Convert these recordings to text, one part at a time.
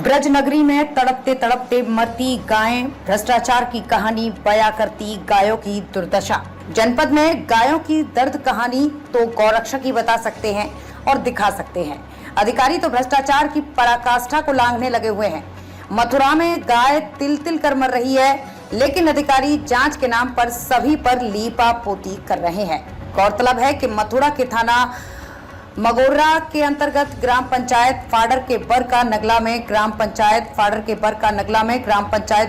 ब्रज नगरी में तड़पते तड़पते मरती गायें, भ्रष्टाचार की कहानी बयां करती गायों की दुर्दशा। जनपद में गायों की दर्द कहानी तो गौरक्षक ही बता सकते हैं और दिखा सकते हैं। अधिकारी तो भ्रष्टाचार की पराकाष्ठा को लांघने लगे हुए हैं। मथुरा में गाय तिल तिल कर मर रही है, लेकिन अधिकारी जांच के नाम पर सभी पर लीपा पोती कर रहे हैं। गौरतलब है कि मथुरा के थाना मगोर्रा के अंतर्गत ग्राम पंचायत फाडर के बरका नगला में ग्राम पंचायत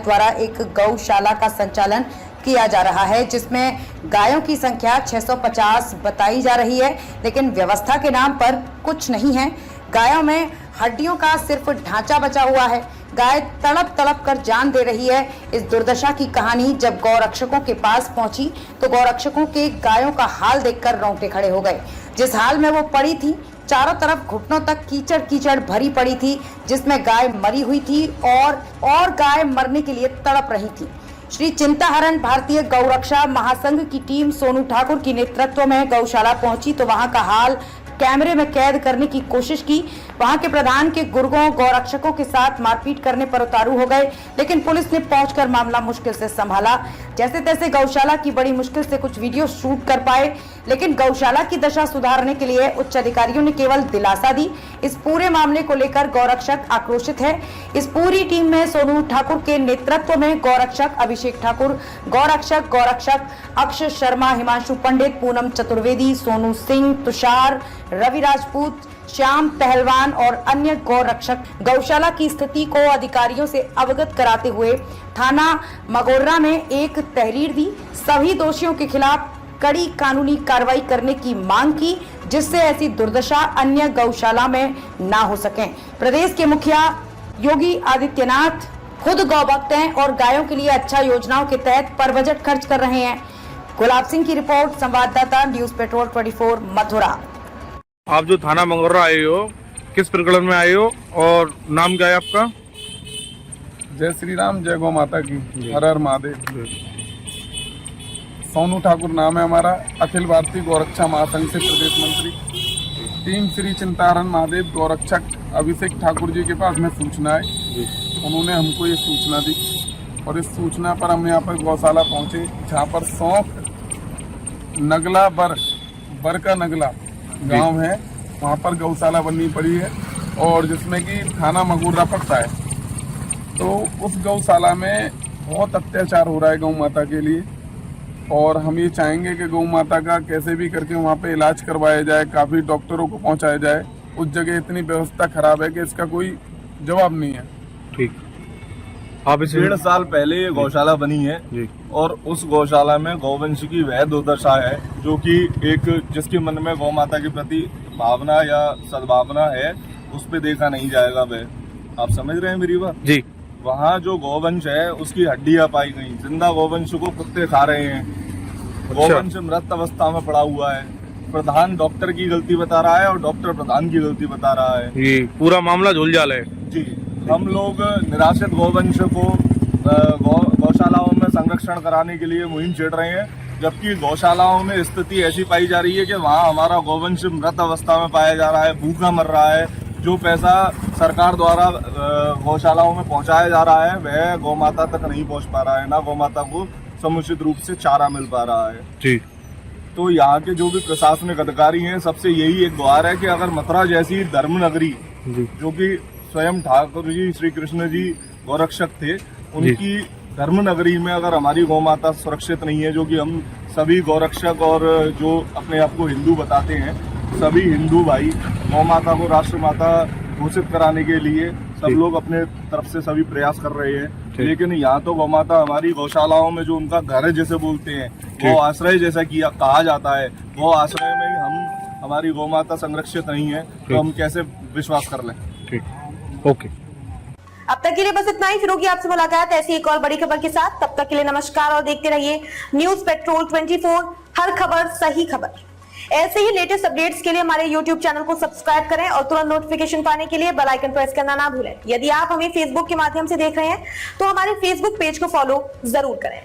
द्वारा एक गौशाला का संचालन किया जा रहा है, जिसमें गायों की संख्या 650 बताई जा रही है, लेकिन व्यवस्था के नाम पर कुछ नहीं है। गायों में हड्डियों का सिर्फ ढांचा बचा हुआ है। गाय तड़प तड़प कर जान दे रही है। इस दुर्दशा की कहानी जब गौरक्षकों के पास पहुंची तो गौरक्षकों के गायों का हाल देखकर रोंगटे खड़े हो गए। जिस हाल में वो पड़ी थी, चारों तरफ घुटनों तक कीचड़ कीचड़ भरी पड़ी थी, जिसमें गाय मरी हुई थी और गाय मरने के लिए तड़प रही थी। श्री चिंताहरण भारतीय गौरक्षा महासंघ की टीम सोनू ठाकुर की नेतृत्व में गौशाला पहुंची तो वहां का हाल कैमरे में कैद करने की कोशिश की। वहां के प्रधान के गुर्गों गौरक्षकों के साथ मारपीट करने पर उतारू हो गए, लेकिन पुलिस ने पहुंचकर मामला मुश्किल से संभाला। जैसे तैसे गौशाला की बड़ी मुश्किल से कुछ वीडियो शूट कर पाए, लेकिन गौशाला की दशा सुधारने के लिए उच्च अधिकारियों ने केवल दिलासा दी। इस पूरे मामले को लेकर गौरक्षक आक्रोशित है। इस पूरी टीम में सोनू ठाकुर के नेतृत्व में गौरक्षक अभिषेक ठाकुर, गौरक्षक अक्ष शर्मा, हिमांशु पंडित, पूनम चतुर्वेदी, सोनू सिंह, तुषार, रवि राजपूत, श्याम पहलवान और अन्य गौरक्षक गौशाला की स्थिति को अधिकारियों से अवगत कराते हुए थाना मगोर्रा में एक तहरीर दी। सभी दोषियों के खिलाफ कड़ी कानूनी कार्रवाई करने की मांग की, जिससे ऐसी दुर्दशा अन्य गौशाला में ना हो सके। प्रदेश के मुखिया योगी आदित्यनाथ खुद गौभक्त हैं और गायों के लिए अच्छा योजनाओं के तहत पर बजट खर्च कर रहे हैं। गुलाब सिंह की रिपोर्ट, संवाददाता न्यूज पेट्रोल 24 मथुरा। आप जो थाना मंगोर्रा आए हो, किस प्रकरण में आए हो और नाम क्या है आपका? जय श्री राम, जय गौ माता की, हर हर महादेव। सोनू ठाकुर नाम है हमारा, अखिल भारतीय गौरक्षा महासंघ से प्रदेश मंत्री। टीम श्री चिंताहरण महादेव गौरक्षक अभिषेक ठाकुर जी के पास में सूचना है, उन्होंने हमको ये सूचना दी और इस सूचना पर हम यहाँ पर गौशाला पहुँचे, जहाँ पर सौंफ नगला बरका नगला गांव है, वहाँ पर गौशाला बननी पड़ी है और जिसमें कि थाना मगोर्रा पड़ता है। तो उस गौशाला में बहुत अत्याचार हो रहा है गौ माता के लिए और हम ये चाहेंगे कि गौ माता का कैसे भी करके वहाँ पे इलाज करवाया जाए, काफ़ी डॉक्टरों को पहुँचाया जाए। उस जगह इतनी व्यवस्था खराब है कि इसका कोई जवाब नहीं है। ठीक, आप इस 1.5 साल पहले ये गौशाला बनी है और उस गौशाला में गौवंश की वह दुर्दशा है जो कि एक जिसके मन में गौ माता के प्रति भावना या सद्भावना है, उस पे देखा नहीं जाएगा। वह आप समझ रहे हैं मेरी बात जी। वहाँ जो गौवंश है उसकी हड्डियां पाई गई, जिंदा गौवंश को कुत्ते खा रहे हैं। गौवंश मृत अवस्था में पड़ा हुआ है। प्रधान डॉक्टर की गलती बता रहा है और डॉक्टर प्रधान की गलती बता रहा है। ये पूरा मामला झोलझाल है जी। हम लोग निराश्रित गौवंश को गौशालाओं में संरक्षण कराने के लिए मुहिम छेड़ रहे हैं, जबकि गौशालाओं में स्थिति ऐसी पाई जा रही है कि वहाँ हमारा गौवंश मृत अवस्था में पाया जा रहा है, भूखा मर रहा है। जो पैसा सरकार द्वारा गौशालाओं में पहुँचाया जा रहा है वह गौ माता तक नहीं पहुँच पा रहा है, ना गौ माता को समुचित रूप से चारा मिल पा रहा है जी। तो यहाँ के जो भी प्रशासनिक अधिकारी हैं, सबसे यही एक गुहार है कि अगर मथुरा जैसी धर्म नगरी, जो कि स्वयं ठाकुर जी श्री कृष्ण जी गौरक्षक थे, उनकी धर्म नगरी में अगर हमारी गौ माता सुरक्षित नहीं है, जो कि हम सभी गौरक्षक और जो अपने आप को हिंदू बताते हैं, सभी हिंदू भाई गौ माता को राष्ट्र माता घोषित कराने के लिए सब लोग अपने तरफ से सभी प्रयास कर रहे हैं। लेकिन यहाँ तो गौ माता हमारी गौशालाओं में जो उनका घर है जैसे बोलते हैं, गौ आश्रय जैसा किया कहा जाता है, गौ आश्रय में ही हमारी गौ माता संरक्षित नहीं है, तो हम कैसे विश्वास कर लें। ठीक, ओके। अब तक के लिए बस इतना ही। फिर होगी आपसे मुलाकात ऐसी एक और बड़ी खबर के साथ। तब तक के लिए नमस्कार और देखते रहिए न्यूज पेट्रोल 24, हर खबर सही खबर। ऐसे ही लेटेस्ट अपडेट्स के लिए हमारे YouTube चैनल को सब्सक्राइब करें और तुरंत नोटिफिकेशन पाने के लिए बेल आइकन प्रेस करना ना भूलें। यदि आप हमें फेसबुक के माध्यम से देख रहे हैं तो हमारे फेसबुक पेज को फॉलो जरूर करें।